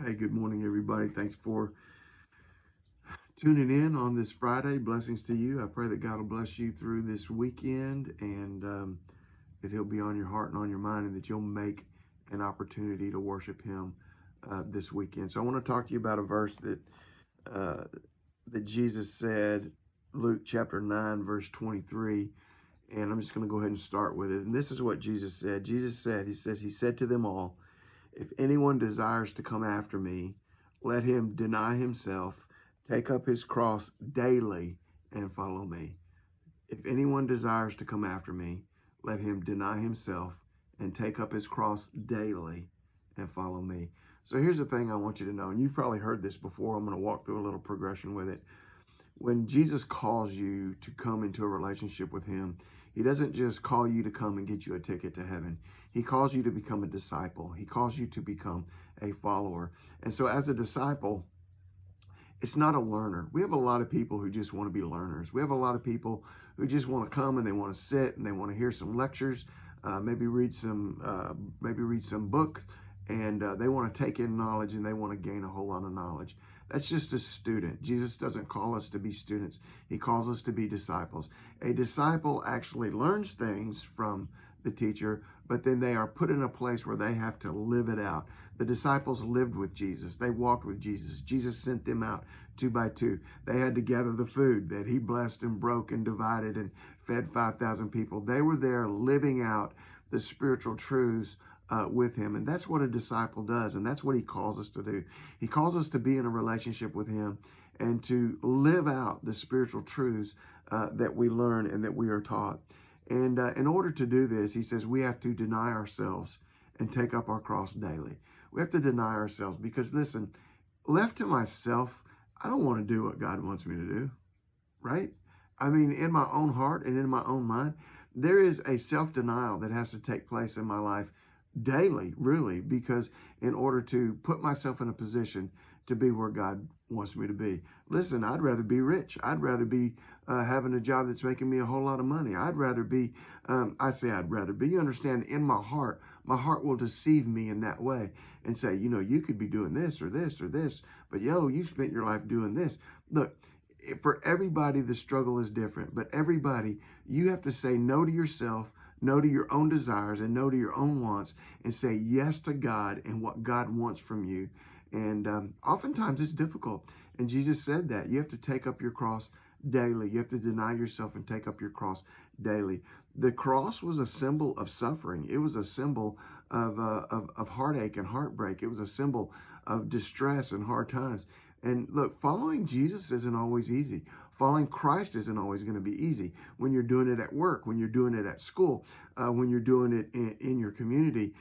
Hey, good morning, everybody. Thanks for tuning in on this Friday. Blessings to you. I pray that God will bless you through this weekend and that He'll be on your heart and on your mind, and that you'll make an opportunity to worship Him this weekend. So I want to talk to you about a verse uh, that Jesus said, Luke chapter 9, verse 23. And I'm just going to go ahead and start with it. And this is what Jesus said. He said to them all, "If anyone desires to come after me, let him deny himself, take up his cross daily, and follow me." If anyone desires to come after me, let him deny himself and take up his cross daily and follow me. So here's the thing I want you to know, and you've probably heard this before. I'm going to walk through a little progression with it. When Jesus calls you to come into a relationship with Him, He doesn't just call you to come and get you a ticket to heaven. He calls you to become a disciple. He calls you to become a follower. And so as a disciple, it's not a learner. We have a lot of people who just want to be learners. We have a lot of people who just want to come and they want to sit and they want to hear some lectures, maybe read some book, and they want to take in knowledge and they want to gain a whole lot of knowledge. That's just a student. Jesus doesn't call us to be students. He calls us to be disciples. A disciple actually learns things from the teacher, but then they are put in a place where they have to live it out. The disciples lived with Jesus. They walked with Jesus. Jesus sent them out 2 by 2. They had to gather the food that He blessed and broke and divided and fed 5,000 people. They were there living out the spiritual truths with Him. And that's what a disciple does. And that's what He calls us to do. He calls us to be in a relationship with Him and to live out the spiritual truths that we learn and that we are taught. And in order to do this, He says we have to deny ourselves and take up our cross daily. We have to deny ourselves because, listen, left to myself, I don't want to do what God wants me to do, right? I mean, in my own heart and in my own mind, there is a self-denial that has to take place in my life daily, really, because in order to put myself in a position to be where God wants me to be. Listen, I'd rather be rich. I'd rather be having a job that's making me a whole lot of money. I'd rather be, you understand, in my heart will deceive me in that way and say, you could be doing this or this or this, but you spent your life doing this. Look, for everybody, the struggle is different, but everybody, you have to say no to yourself, no to your own desires, and no to your own wants, and say yes to God and what God wants from you. And oftentimes it's difficult. And Jesus said that you have to take up your cross daily. You have to deny yourself and take up your cross daily. The cross was a symbol of suffering. It was a symbol of heartache and heartbreak. It was a symbol of distress and hard times. And look, following Jesus isn't always easy. Following Christ isn't always going to be easy. When you're doing it at work, when you're doing it at school, when you're doing it in your community,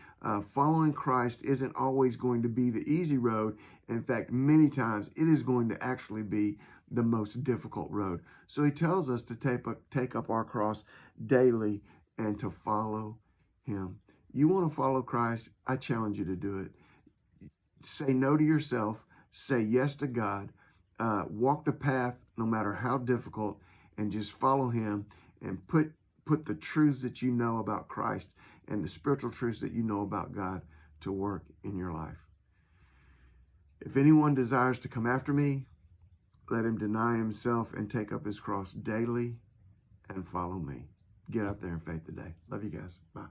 following Christ isn't always going to be the easy road. In fact, many times it is going to actually be the most difficult road. So He tells us to take up our cross daily and to follow Him. You want to follow Christ? I challenge you to do it. Say no to yourself. Say yes to God. Walk the path no matter how difficult, and just follow Him and put the truths that you know about Christ and the spiritual truths that you know about God to work in your life. If anyone desires to come after me, let him deny himself and take up his cross daily and follow me. Get out there in faith today. Love you guys. Bye.